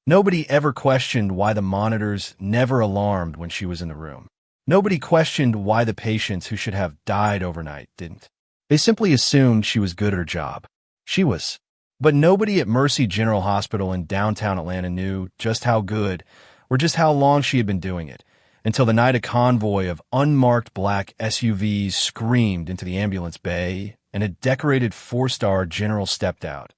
Nobody ever questioned why the monitors never alarmed when she was in the room. Nobody questioned why the patients who should have died overnight didn't. They simply assumed she was good at her job. She was. But nobody at Mercy General Hospital in downtown Atlanta knew just how good or just how long she had been doing it, until the night a convoy of unmarked black SUVs screamed into the ambulance bay and a decorated four-star general stepped out,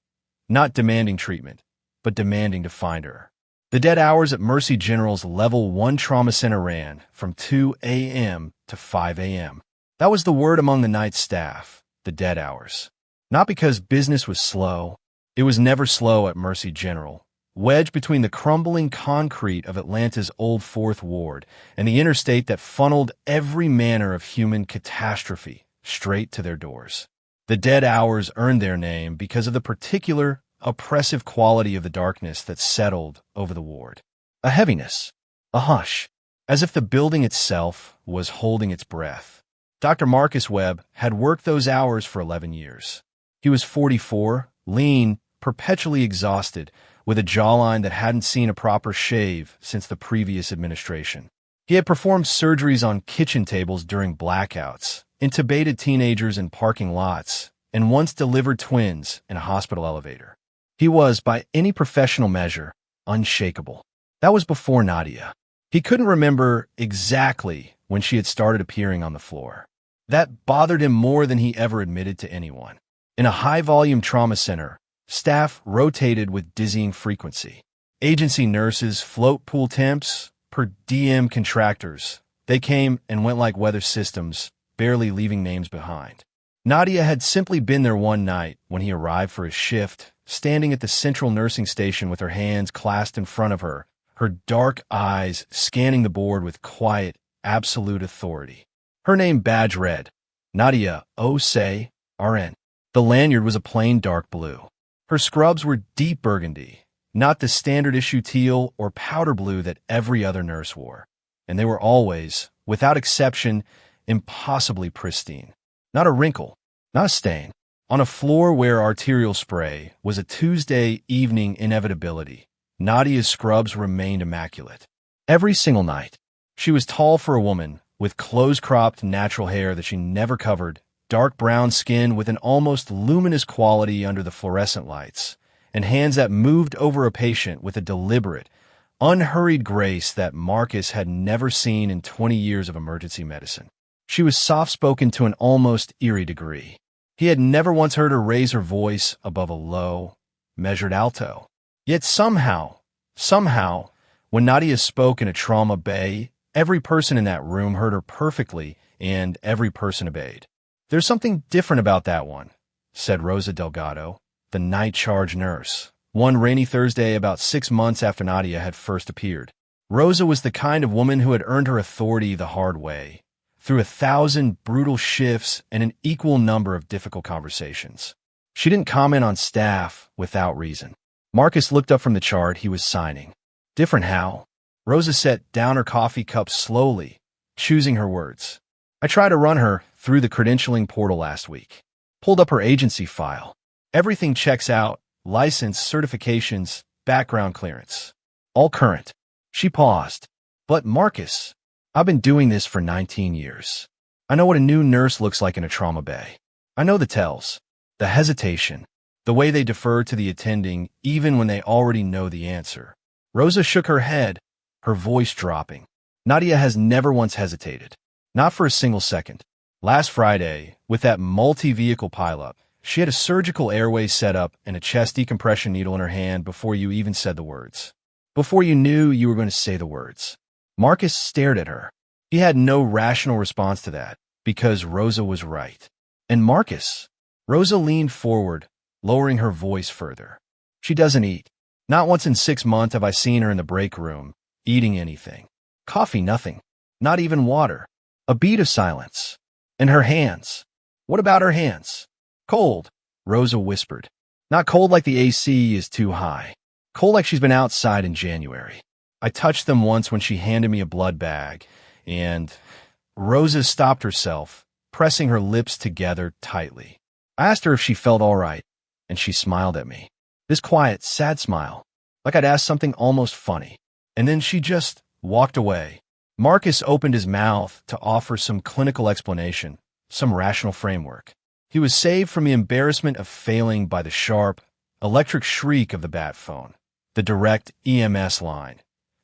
not demanding treatment, but demanding to find her. The dead hours at Mercy General's Level 1 Trauma Center ran from 2 a.m. to 5 a.m. That was the word among the night staff, the dead hours. Not because business was slow. It was never slow at Mercy General, wedged between the crumbling concrete of Atlanta's Old Fourth Ward and the interstate that funneled every manner of human catastrophe straight to their doors. The dead hours earned their name because of the particular, oppressive quality of the darkness that settled over the ward. A heaviness, a hush, as if the building itself was holding its breath. Dr. Marcus Webb had worked those hours for 11 years. He was 44, lean, perpetually exhausted, with a jawline that hadn't seen a proper shave since the previous administration. He had performed surgeries on kitchen tables during blackouts, intubated teenagers in parking lots, and once delivered twins in a hospital elevator. He was, by any professional measure, unshakable. That was before Nadia. He couldn't remember exactly when she had started appearing on the floor. That bothered him more than he ever admitted to anyone. In a high-volume trauma center, staff rotated with dizzying frequency. Agency nurses, float pool temps, per diem contractors. They came and went like weather systems, barely leaving names behind. Nadia had simply been there one night when he arrived for his shift, standing at the central nursing station with her hands clasped in front of her, her dark eyes scanning the board with quiet, absolute authority. Her name badge read, Nadia Osei, RN. The lanyard was a plain dark blue. Her scrubs were deep burgundy, not the standard issue teal or powder blue that every other nurse wore. And they were always, without exception, impossibly pristine. Not a wrinkle, not a stain. On a floor where arterial spray was a Tuesday evening inevitability, Nadia's scrubs remained immaculate. Every single night. She was tall for a woman, with close-cropped natural hair that she never covered, dark brown skin with an almost luminous quality under the fluorescent lights, and hands that moved over a patient with a deliberate, unhurried grace that Marcus had never seen in 20 years of emergency medicine. She was soft-spoken to an almost eerie degree. He had never once heard her raise her voice above a low, measured alto. Yet somehow, when Nadia spoke in a trauma bay, every person in that room heard her perfectly, and every person obeyed. "There's something different about that one," said Rosa Delgado, the night charge nurse, one rainy Thursday about 6 months after Nadia had first appeared. Rosa was the kind of woman who had earned her authority the hard way, through 1,000 brutal shifts and an equal number of difficult conversations. She didn't comment on staff without reason. Marcus looked up from the chart he was signing. Different how? Rosa set down her coffee cup slowly, choosing her words. "I tried to run her through the credentialing portal last week. Pulled up her agency file. Everything checks out, license, certifications, background clearance. All current." She paused. "But Marcus, I've been doing this for 19 years. I know what a new nurse looks like in a trauma bay. I know the tells, the hesitation, the way they defer to the attending even when they already know the answer." Rosa shook her head, her voice dropping. "Nadia has never once hesitated. Not for a single second. Last Friday, with that multi-vehicle pileup, she had a surgical airway set up and a chest decompression needle in her hand before you even said the words. Before you knew you were going to say the words." Marcus stared at her. He had no rational response to that, because Rosa was right. And Marcus? Rosa leaned forward, lowering her voice further. "She doesn't eat. Not once in 6 months have I seen her in the break room, eating anything. Coffee, nothing. Not even water. A beat of silence. And her hands. What about her hands? Cold," Rosa whispered. "Not cold like the AC is too high. Cold like she's been outside in January. I touched them once when she handed me a blood bag, and..." Rosa stopped herself, pressing her lips together tightly. I asked her if she felt all right, and she smiled at me. This quiet, sad smile. like I'd asked something almost funny. And then she just walked away. Marcus opened his mouth to offer some clinical explanation, some rational framework. He was saved from the embarrassment of failing by the sharp, electric shriek of the bat phone, the direct EMS line,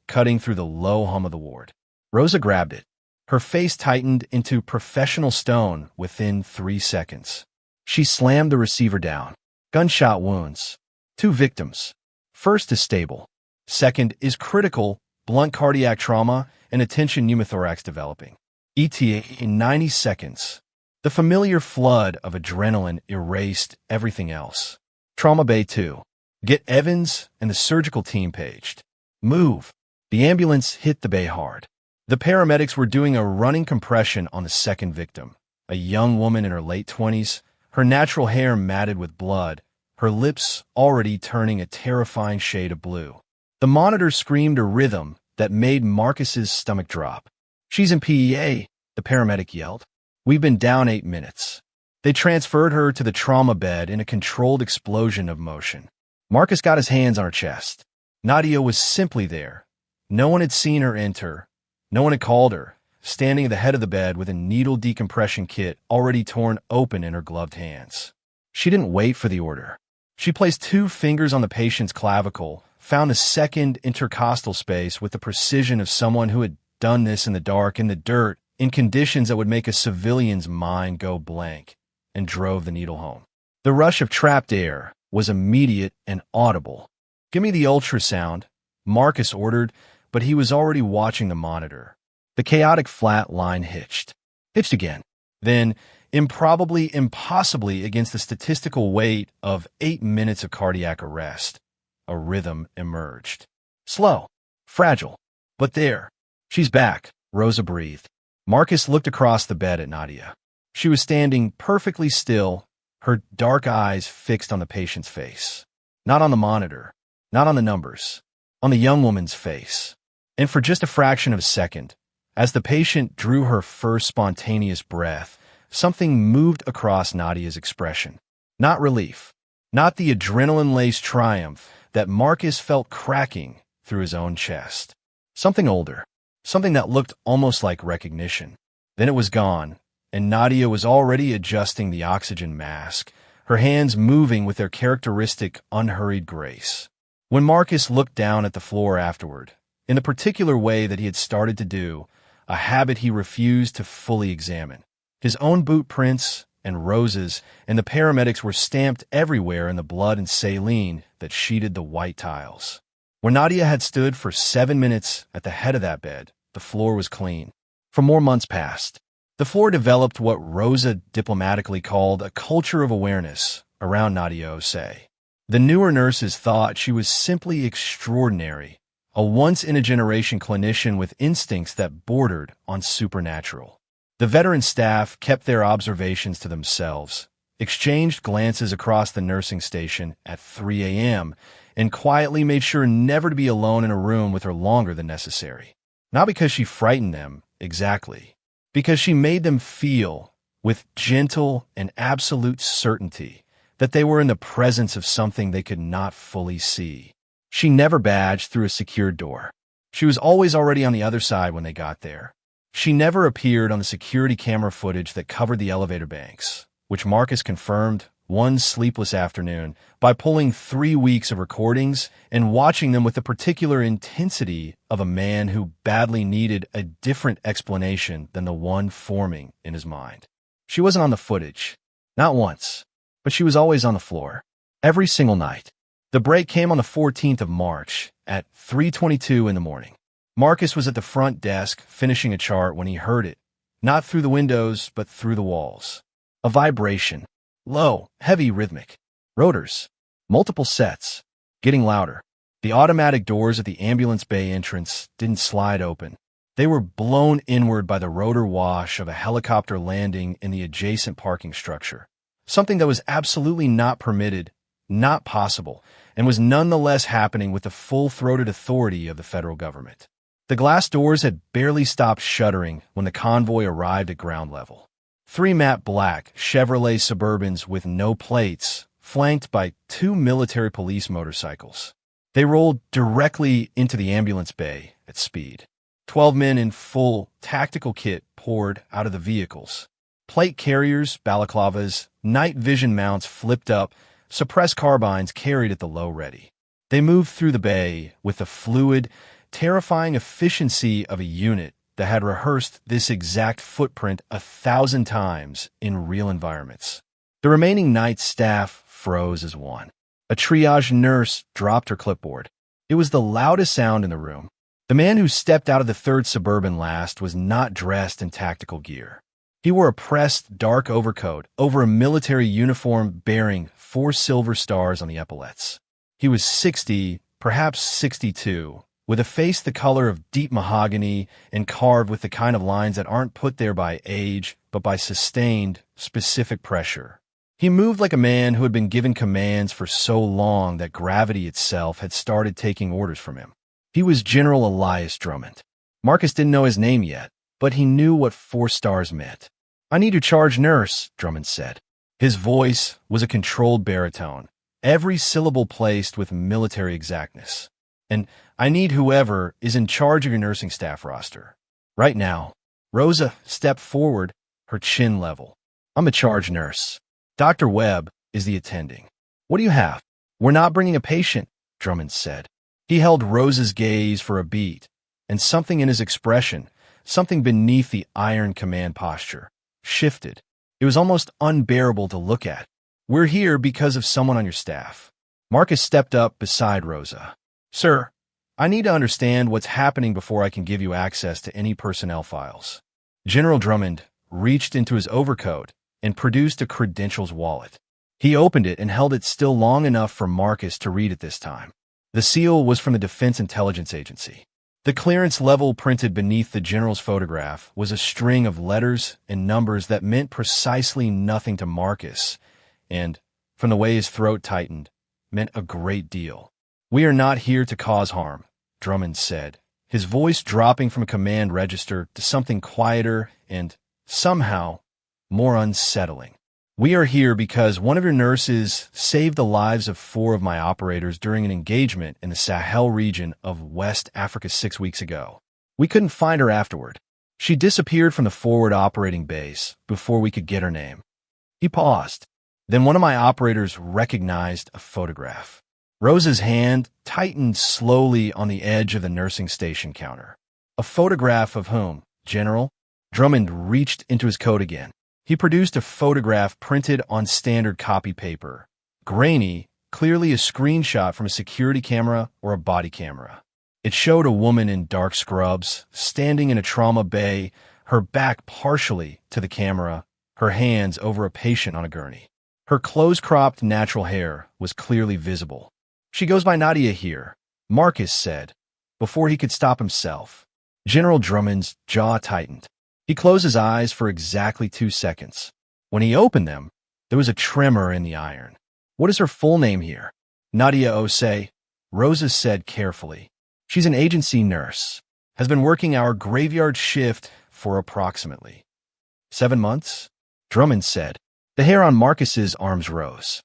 cutting through the low hum of the ward. Rosa grabbed it. Her face tightened into professional stone within 3 seconds. She slammed the receiver down. Gunshot wounds. 2 victims. First is stable. Second is critical, blunt cardiac trauma and attention pneumothorax developing. ETA in 90 seconds. The familiar flood of adrenaline erased everything else. Trauma Bay 2. Get Evans and the surgical team paged. Move. The ambulance hit the bay hard. The paramedics were doing a running compression on the second victim, a young woman in her late 20s, her natural hair matted with blood, her lips already turning a terrifying shade of blue. The monitor screamed a rhythm that made Marcus's stomach drop. "She's in PEA," the paramedic yelled. "We've been down 8 minutes." They transferred her to the trauma bed in a controlled explosion of motion. Marcus got his hands on her chest. Nadia was simply there. No one had seen her enter. No one had called her, standing at the head of the bed with a needle decompression kit already torn open in her gloved hands. She didn't wait for the order. She placed 2 fingers on the patient's clavicle, found a second intercostal space with the precision of someone who had done this in the dark, in the dirt, in conditions that would make a civilian's mind go blank, and drove the needle home. The rush of trapped air was immediate and audible. "Give me the ultrasound," Marcus ordered, but he was already watching the monitor. The chaotic flat line hitched again. Then, improbably, impossibly against the statistical weight of 8 minutes of cardiac arrest, a rhythm emerged. Slow, fragile, but there. "She's back," Rosa breathed. Marcus looked across the bed at Nadia. She was standing perfectly still, her dark eyes fixed on the patient's face. Not on the monitor, not on the numbers, on the young woman's face. And for just a fraction of a second, as the patient drew her first spontaneous breath, something moved across Nadia's expression. Not relief, not the adrenaline-laced triumph that Marcus felt cracking through his own chest. Something older, something that looked almost like recognition. Then it was gone, and Nadia was already adjusting the oxygen mask, her hands moving with their characteristic unhurried grace. When Marcus looked down at the floor afterward, in the particular way that he had started to do, a habit he refused to fully examine, his own boot prints and Rosa's and the paramedics were stamped everywhere in the blood and saline that sheeted the white tiles. When Nadia had stood for 7 minutes at the head of that bed, the floor was clean. For more months passed. The floor developed what Rosa diplomatically called a culture of awareness around Nadia Osei. The newer nurses thought she was simply extraordinary, a once-in-a-generation clinician with instincts that bordered on supernatural. The veteran staff kept their observations to themselves, exchanged glances across the nursing station at 3 a.m., and quietly made sure never to be alone in a room with her longer than necessary. Not because she frightened them, exactly, because she made them feel, with gentle and absolute certainty, that they were in the presence of something they could not fully see. She never badged through a secured door. She was always already on the other side when they got there. She never appeared on the security camera footage that covered the elevator banks, which Marcus confirmed one sleepless afternoon by pulling 3 weeks of recordings and watching them with the particular intensity of a man who badly needed a different explanation than the one forming in his mind. She wasn't on the footage, not once, but she was always on the floor, every single night. The break came on the 14th of March at 3:22 in the morning. Marcus was at the front desk finishing a chart when he heard it, not through the windows, but through the walls. A vibration, low, heavy, rhythmic. Rotors, multiple sets, getting louder. The automatic doors at the ambulance bay entrance didn't slide open. They were blown inward by the rotor wash of a helicopter landing in the adjacent parking structure, something that was absolutely not permitted, not possible, and was nonetheless happening with the full-throated authority of the federal government. The glass doors had barely stopped shuttering when the convoy arrived at ground level. 3 matte black Chevrolet Suburbans with no plates, flanked by 2 military police motorcycles. They rolled directly into the ambulance bay at speed. 12 men in full tactical kit poured out of the vehicles. Plate carriers, balaclavas, night vision mounts flipped up, suppressed carbines carried at the low ready. They moved through the bay with the fluid, terrifying efficiency of a unit that had rehearsed this exact footprint 1,000 times in real environments. The remaining night staff froze as one. A triage nurse dropped her clipboard. It was the loudest sound in the room. The man who stepped out of the 3rd Suburban last was not dressed in tactical gear. He wore a pressed, dark overcoat over a military uniform bearing 4 silver stars on the epaulets. He was 60, perhaps 62, with a face the color of deep mahogany and carved with the kind of lines that aren't put there by age, but by sustained, specific pressure. He moved like a man who had been given commands for so long that gravity itself had started taking orders from him. He was General Elias Drummond. Marcus didn't know his name yet, but he knew what 4 stars meant. "I need your charge nurse," Drummond said. His voice was a controlled baritone, every syllable placed with military exactness. "And I need whoever is in charge of your nursing staff roster. Right now." Rosa stepped forward, her chin level. "I'm a charge nurse. Dr. Webb is the attending. What do you have?" "We're not bringing a patient," Drummond said. He held Rosa's gaze for a beat, and something in his expression, something beneath the iron command posture, shifted. It was almost unbearable to look at. "We're here because of someone on your staff." Marcus stepped up beside Rosa. "Sir, I need to understand what's happening before I can give you access to any personnel files." General Drummond reached into his overcoat and produced a credentials wallet. He opened it and held it still long enough for Marcus to read it this time. The seal was from the Defense Intelligence Agency. The clearance level printed beneath the general's photograph was a string of letters and numbers that meant precisely nothing to Marcus, and, from the way his throat tightened, meant a great deal. "We are not here to cause harm," Drummond said, his voice dropping from a command register to something quieter and, somehow, more unsettling. "We are here because one of your nurses saved the lives of 4 of my operators during an engagement in the Sahel region of West Africa 6 weeks ago. We couldn't find her afterward. She disappeared from the forward operating base before we could get her name." He paused. Then one of my operators recognized a photograph. Rosa's hand tightened slowly on the edge of the nursing station counter. "A photograph of whom, General?" Drummond reached into his coat again. He produced a photograph printed on standard copy paper. Grainy, clearly a screenshot from a security camera or a body camera. It showed a woman in dark scrubs, standing in a trauma bay, her back partially to the camera, her hands over a patient on a gurney. Her close-cropped natural hair was clearly visible. "She goes by Nadia here," Marcus said, before he could stop himself. General Drummond's jaw tightened. He closed his eyes for exactly 2 seconds. When he opened them, there was a tremor in the iron. "What is her full name here?" "Nadia Osei," Rosa said carefully. "She's an agency nurse. Has been working our graveyard shift for approximately 7 months, Drummond said. The hair on Marcus's arms rose.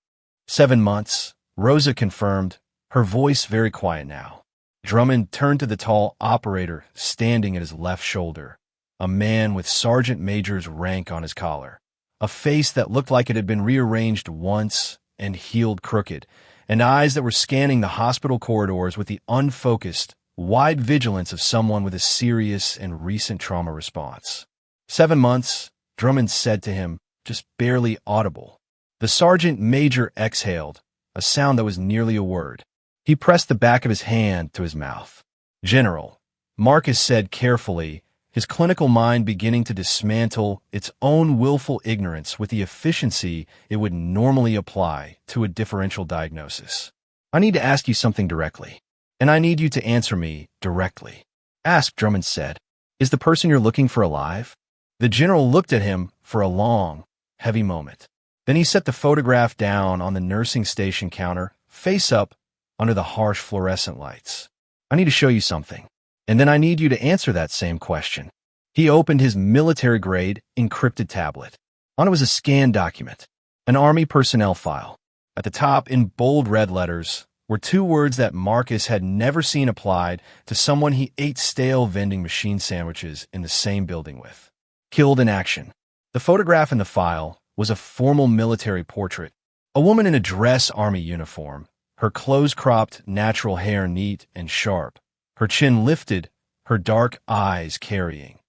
7 months, Rosa confirmed, her voice very quiet now. Drummond turned to the tall operator standing at his left shoulder, a man with sergeant major's rank on his collar, a face that looked like it had been rearranged once and healed crooked, and eyes that were scanning the hospital corridors with the unfocused, wide vigilance of someone with a serious and recent trauma response. 7 months, Drummond said to him, just barely audible. The sergeant major exhaled, a sound that was nearly a word. He pressed the back of his hand to his mouth. "General," Marcus said carefully, his clinical mind beginning to dismantle its own willful ignorance with the efficiency it would normally apply to a differential diagnosis. "I need to ask you something directly, and I need you to answer me directly." "Ask," Drummond said. "Is the person you're looking for alive?" The general looked at him for a long, heavy moment. Then he set the photograph down on the nursing station counter, face up, under the harsh fluorescent lights. "I need to show you something, and then I need you to answer that same question." He opened his military-grade, encrypted tablet. On it was a scanned document, an Army personnel file. At the top, in bold red letters, were two words that Marcus had never seen applied to someone he ate stale vending machine sandwiches in the same building with. Killed in action. The photograph in the file was a formal military portrait. A woman in a dress army uniform, her close-cropped, natural hair neat and sharp, her chin lifted, her dark eyes carrying,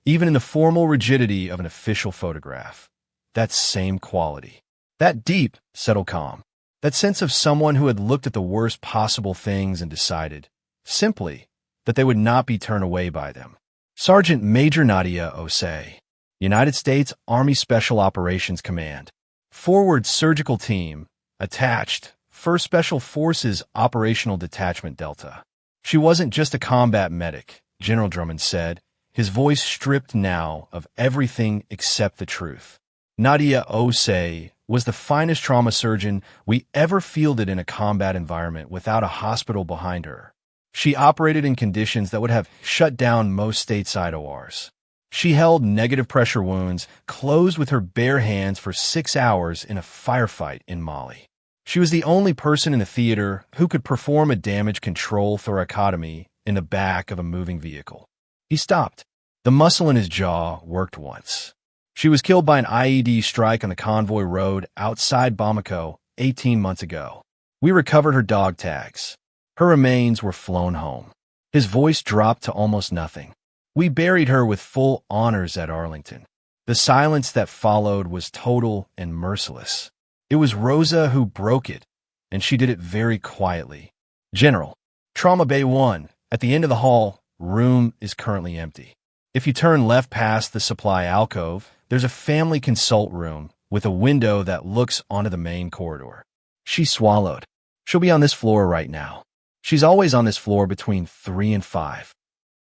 even in the formal rigidity of an official photograph, that same quality. That deep, settled calm. That sense of someone who had looked at the worst possible things and decided, simply, that they would not be turned away by them. Sergeant Major Nadia Osei, United States Army Special Operations Command. Forward Surgical Team, attached, 1st Special Forces Operational Detachment Delta. She wasn't just a combat medic, General Drummond said, his voice stripped now of everything except the truth. Nadia Osei was the finest trauma surgeon we ever fielded in a combat environment without a hospital behind her. She operated in conditions that would have shut down most stateside ORs. She held negative pressure wounds, closed with her bare hands for 6 hours in a firefight in Mali. She was the only person in the theater who could perform a damage control thoracotomy in the back of a moving vehicle. He stopped. The muscle in his jaw worked once. She was killed by an IED strike on the convoy road outside Bamako 18 months ago. We recovered her dog tags. Her remains were flown home. His voice dropped to almost nothing. We buried her with full honors at Arlington. The silence that followed was total and merciless. It was Rosa who broke it, and she did it very quietly. General, Trauma Bay 1, at the end of the hall, room is currently empty. If you turn left past the supply alcove, there's a family consult room with a window that looks onto the main corridor. She swallowed. She'll be on this floor right now. She's always on this floor between 3 and 5.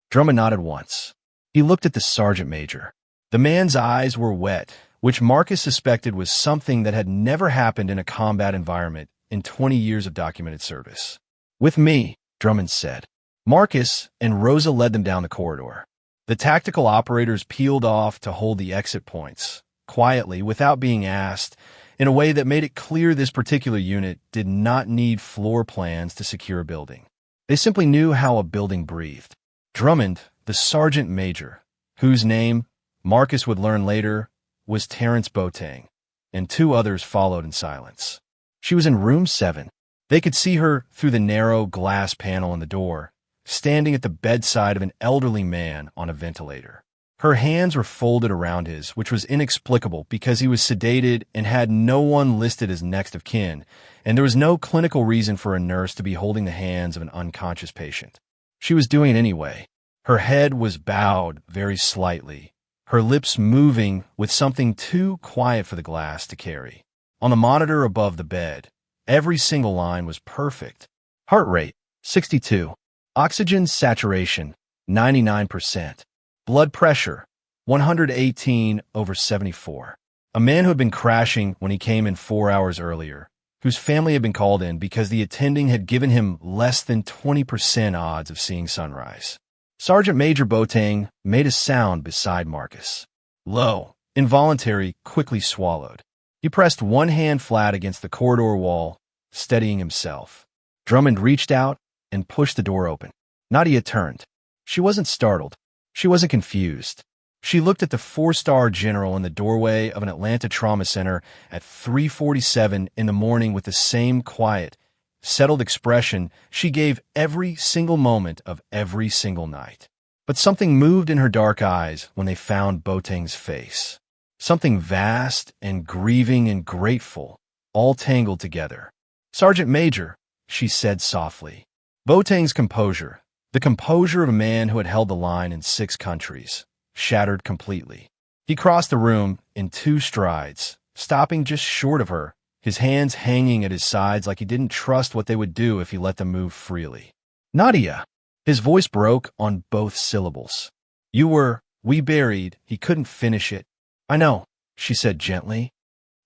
Drummond nodded once. He looked at the sergeant major. The man's eyes were wet, which Marcus suspected was something that had never happened in a combat environment in 20 years of documented service. With me, Drummond said. Marcus and Rosa led them down the corridor. The tactical operators peeled off to hold the exit points, quietly, without being asked, in a way that made it clear this particular unit did not need floor plans to secure a building. They simply knew how a building breathed. Drummond, the sergeant major, whose name, Marcus would learn later, was Terrence Boateng, and 2 others followed in silence. She was in room 7. They could see her through the narrow glass panel in the door, standing at the bedside of an elderly man on a ventilator. Her hands were folded around his, which was inexplicable because he was sedated and had no one listed as next of kin, and there was no clinical reason for a nurse to be holding the hands of an unconscious patient. She was doing it anyway. Her head was bowed very slightly, her lips moving with something too quiet for the glass to carry. On the monitor above the bed, every single line was perfect. Heart rate, 62. Oxygen saturation, 99%. Blood pressure, 118/74. A man who had been crashing when he came in 4 hours earlier, whose family had been called in because the attending had given him less than 20% odds of seeing sunrise. Sergeant Major Boateng made a sound beside Marcus. Low, involuntary, quickly swallowed. He pressed one hand flat against the corridor wall, steadying himself. Drummond reached out and pushed the door open. Nadia turned. She wasn't startled. She wasn't confused. She looked at the 4-star general in the doorway of an Atlanta trauma center at 3:47 in the morning with the same quiet, settled expression she gave every single moment of every single night. But something moved in her dark eyes when they found Boateng's face. Something vast and grieving and grateful, all tangled together. Sergeant Major, she said softly. Boateng's composure, the composure of a man who had held the line in 6 countries, shattered completely. He crossed the room in 2 strides, stopping just short of her, his hands hanging at his sides like he didn't trust what they would do if he let them move freely. Nadia! His voice broke on both syllables. We buried, he couldn't finish it. I know, she said gently.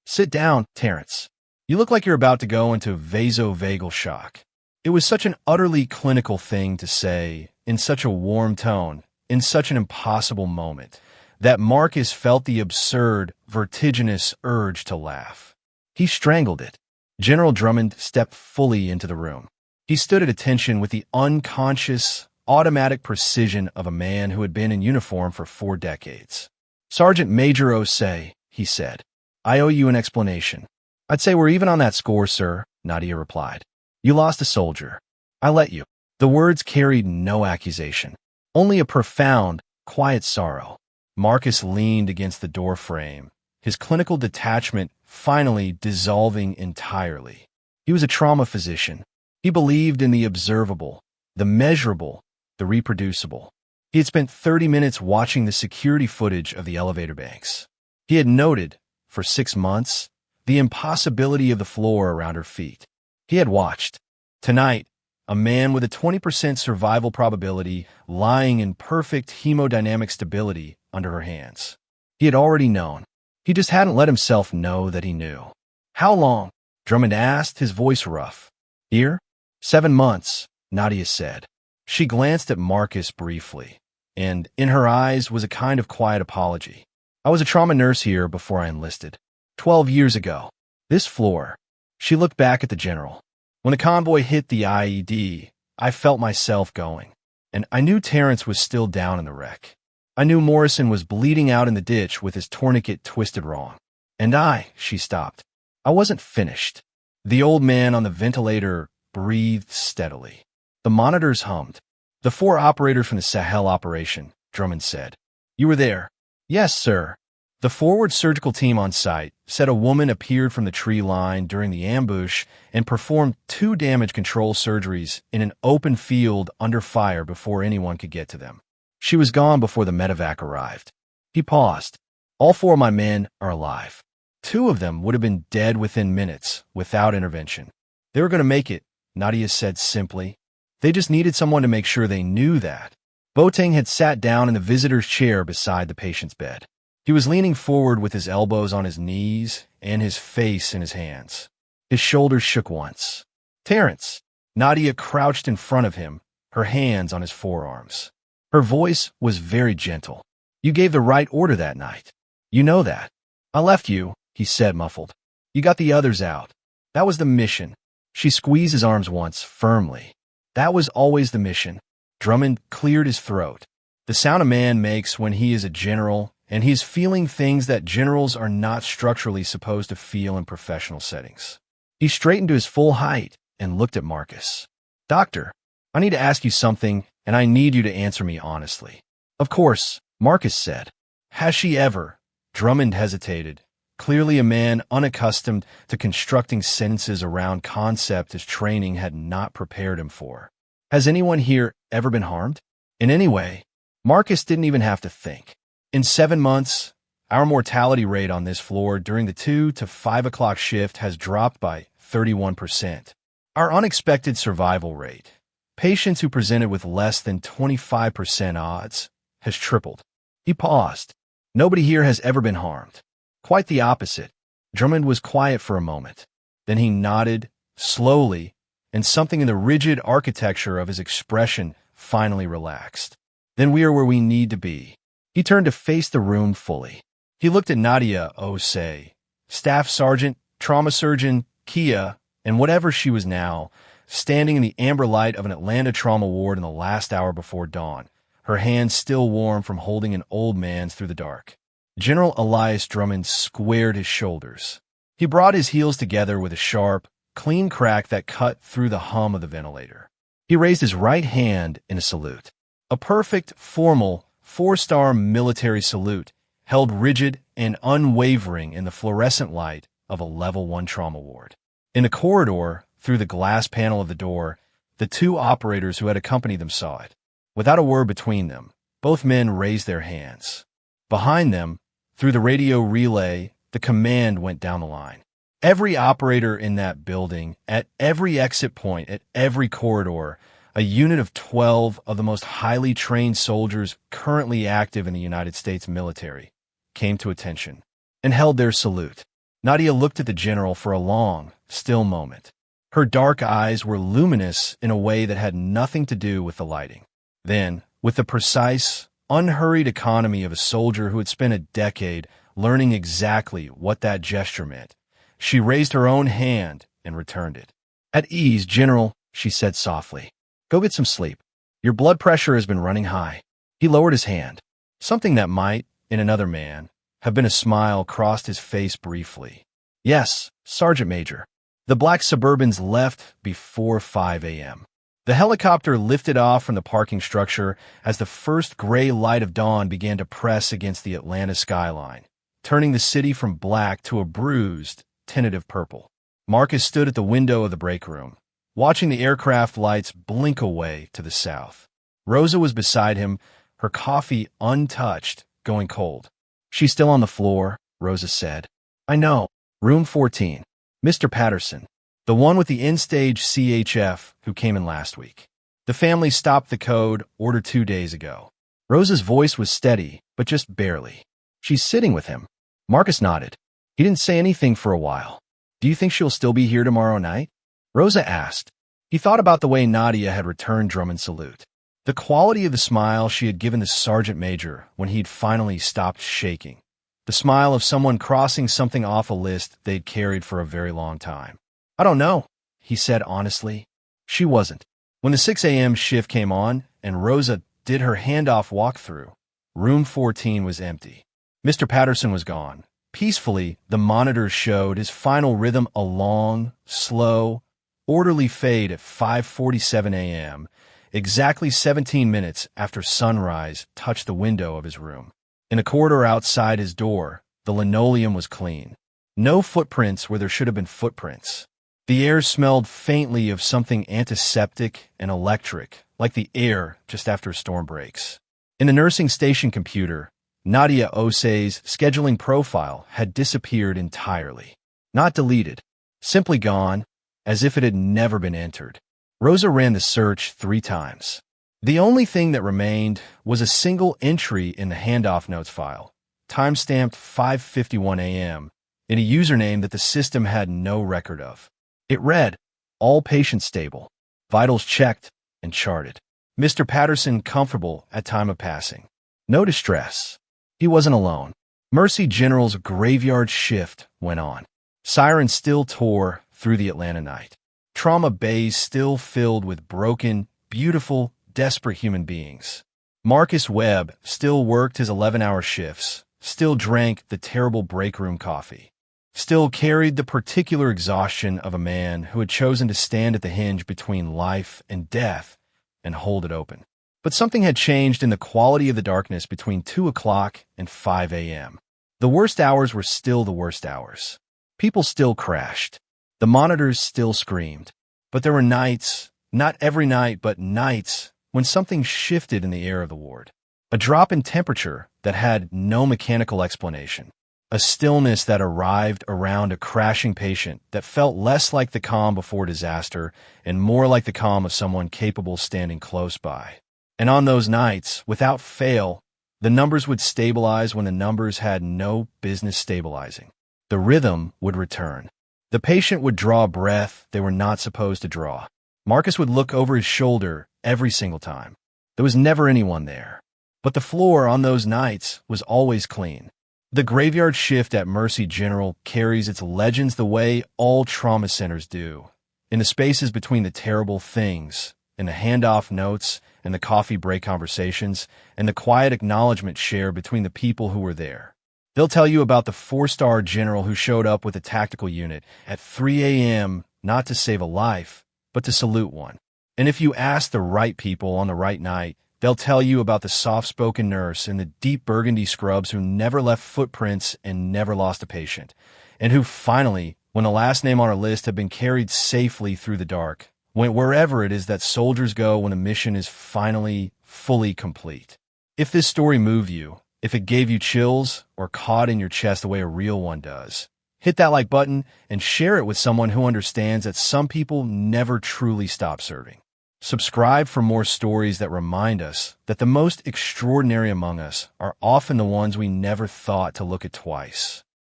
Sit down, Terrence. You look like you're about to go into vasovagal shock. It was such an utterly clinical thing to say, in such a warm tone, in such an impossible moment, that Marcus felt the absurd, vertiginous urge to laugh. He strangled it. General Drummond stepped fully into the room. He stood at attention with the unconscious, automatic precision of a man who had been in uniform for 4 decades. "Sergeant Major Osei," he said, "I owe you an explanation." "I'd say we're even on that score, sir," Nadia replied. "You lost a soldier. I let you." The words carried no accusation, only a profound, quiet sorrow. Marcus leaned against the door frame, his clinical detachment finally dissolving entirely. He was a trauma physician. He believed in the observable, the measurable, the reproducible. He had spent 30 minutes watching the security footage of the elevator banks. He had noted, for 6 months, the impossibility of the floor around her feet. He had watched. Tonight, a man with a 20% survival probability lying in perfect hemodynamic stability under her hands. He had already known. He just hadn't let himself know that he knew. "How long?" Drummond asked, his voice rough. "Here? 7 months, Nadia said. She glanced at Marcus briefly, and in her eyes was a kind of quiet apology. "I was a trauma nurse here before I enlisted. 12 years ago. This floor." She looked back at the general. "When the convoy hit the IED, I felt myself going. And I knew Terrence was still down in the wreck. I knew Morrison was bleeding out in the ditch with his tourniquet twisted wrong. And she stopped. I wasn't finished." The old man on the ventilator breathed steadily. The monitors hummed. "The 4 operators from the Sahel operation," Drummond said. "You were there?" "Yes, sir." The forward surgical team on site said a woman appeared from the tree line during the ambush and performed 2 damage control surgeries in an open field under fire before anyone could get to them. She was gone before the medevac arrived. He paused. "All 4 of my men are alive. 2 of them would have been dead within minutes without intervention. They were going to make it," Nadia said simply. "They just needed someone to make sure they knew that." Boateng had sat down in the visitor's chair beside the patient's bed. He was leaning forward with his elbows on his knees and his face in his hands. His shoulders shook once. "Terrence." Nadia crouched in front of him, her hands on his forearms. Her voice was very gentle. "You gave the right order that night. You know that." "I left you," he said, muffled. "You got the others out. That was the mission." She squeezed his arms once, firmly. "That was always the mission." Drummond cleared his throat. The sound a man makes when he is a general and he's feeling things that generals are not structurally supposed to feel in professional settings. He straightened to his full height and looked at Marcus. "Doctor, I need to ask you something, and I need you to answer me honestly." "Of course," Marcus said. "Has she ever?" Drummond hesitated, clearly a man unaccustomed to constructing sentences around concept his training had not prepared him for. "Has anyone here ever been harmed? In any way?" Marcus didn't even have to think. "In 7 months, our mortality rate on this floor during the 2 to 5 o'clock shift has dropped by 31%. Our unexpected survival rate, patients who presented with less than 25% odds, has tripled." He paused. "Nobody here has ever been harmed." "Quite the opposite." Drummond was quiet for a moment. Then he nodded, slowly, and something in the rigid architecture of his expression finally relaxed. "Then we are where we need to be." He turned to face the room fully. He looked at Nadia Osei, staff sergeant, trauma surgeon, Kia, and whatever she was now, standing in the amber light of an Atlanta trauma ward in the last hour before dawn, her hands still warm from holding an old man's through the dark. General Elias Drummond squared his shoulders. He brought his heels together with a sharp, clean crack that cut through the hum of the ventilator. He raised his right hand in a salute. A perfect, formal, 4-star military salute, held rigid and unwavering in the fluorescent light of a level 1 trauma ward. In the corridor, through the glass panel of the door, the 2 operators who had accompanied them saw it. Without a word between them, both men raised their hands. Behind them, through the radio relay, the command went down the line. Every operator in that building, at every exit point, at every corridor, a unit of 12 of the most highly trained soldiers currently active in the United States military, came to attention and held their salute. Nadia looked at the general for a long, still moment. Her dark eyes were luminous in a way that had nothing to do with the lighting. Then, with the precise, unhurried economy of a soldier who had spent a decade learning exactly what that gesture meant, she raised her own hand and returned it. "At ease, General," she said softly. Go get some sleep. Your blood pressure has been running high. He lowered his hand. Something that might, in another man, have been a smile crossed his face briefly. Yes, Sergeant Major. The black Suburbans left before 5 a.m. The helicopter lifted off from the parking structure as the first gray light of dawn began to press against the Atlanta skyline, turning the city from black to a bruised, tentative purple. Marcus stood at the window of the break room, watching the aircraft lights blink away to the south. Rosa was beside him, her coffee untouched, going cold. She's still on the floor, Rosa said. I know. Room 14. Mr. Patterson, the one with the end-stage CHF who came in last week. The family stopped the code order 2 days ago. Rosa's voice was steady, but just barely. She's sitting with him. Marcus nodded. He didn't say anything for a while. Do you think she'll still be here tomorrow night? Rosa asked. He thought about the way Nadia had returned Drummond's salute. The quality of the smile she had given the sergeant major when he'd finally stopped shaking. The smile of someone crossing something off a list they'd carried for a very long time. I don't know, he said honestly. She wasn't. When the 6 a.m. shift came on and Rosa did her handoff walkthrough, room 14 was empty. Mr. Patterson was gone. Peacefully, the monitors showed his final rhythm a long, slow, orderly fade at 5:47 a.m., exactly 17 minutes after sunrise touched the window of his room. In a corridor outside his door, the linoleum was clean. No footprints where there should have been footprints. The air smelled faintly of something antiseptic and electric, like the air just after a storm breaks. In the nursing station computer, Nadia Osei's scheduling profile had disappeared entirely. Not deleted, simply gone, as if it had never been entered. Rosa ran the search 3 times. The only thing that remained was a single entry in the handoff notes file, timestamped 5:51 a.m., in a username that the system had no record of. It read, all patients stable, vitals checked and charted. Mr. Patterson comfortable at time of passing. No distress. He wasn't alone. Mercy General's graveyard shift went on. Sirens still tore through the Atlanta night. Trauma bays still filled with broken, beautiful, desperate human beings. Marcus Webb still worked his 11-hour shifts, still drank the terrible break room coffee, still carried the particular exhaustion of a man who had chosen to stand at the hinge between life and death and hold it open. But something had changed in the quality of the darkness between 2 o'clock and 5 a.m. The worst hours were still the worst hours. People still crashed. The monitors still screamed. But there were nights, not every night, but nights, when something shifted in the air of the ward. A drop in temperature that had no mechanical explanation. A stillness that arrived around a crashing patient that felt less like the calm before disaster and more like the calm of someone capable standing close by. And on those nights, without fail, the numbers would stabilize when the numbers had no business stabilizing. The rhythm would return. The patient would draw a breath they were not supposed to draw. Marcus would look over his shoulder every single time. There was never anyone there. But the floor on those nights was always clean. The graveyard shift at Mercy General carries its legends the way all trauma centers do. In the spaces between the terrible things, in the handoff notes, and the coffee break conversations, and the quiet acknowledgement shared between the people who were there. They'll tell you about the 4-star general who showed up with a tactical unit at 3 a.m. not to save a life, but to salute one. And if you ask the right people on the right night, they'll tell you about the soft-spoken nurse and the deep burgundy scrubs who never left footprints and never lost a patient, and who finally, when the last name on our list had been carried safely through the dark, went wherever it is that soldiers go when a mission is finally fully complete. If this story moved you, if it gave you chills or caught in your chest the way a real one does, hit that like button and share it with someone who understands that some people never truly stop serving. Subscribe for more stories that remind us that the most extraordinary among us are often the ones we never thought to look at twice.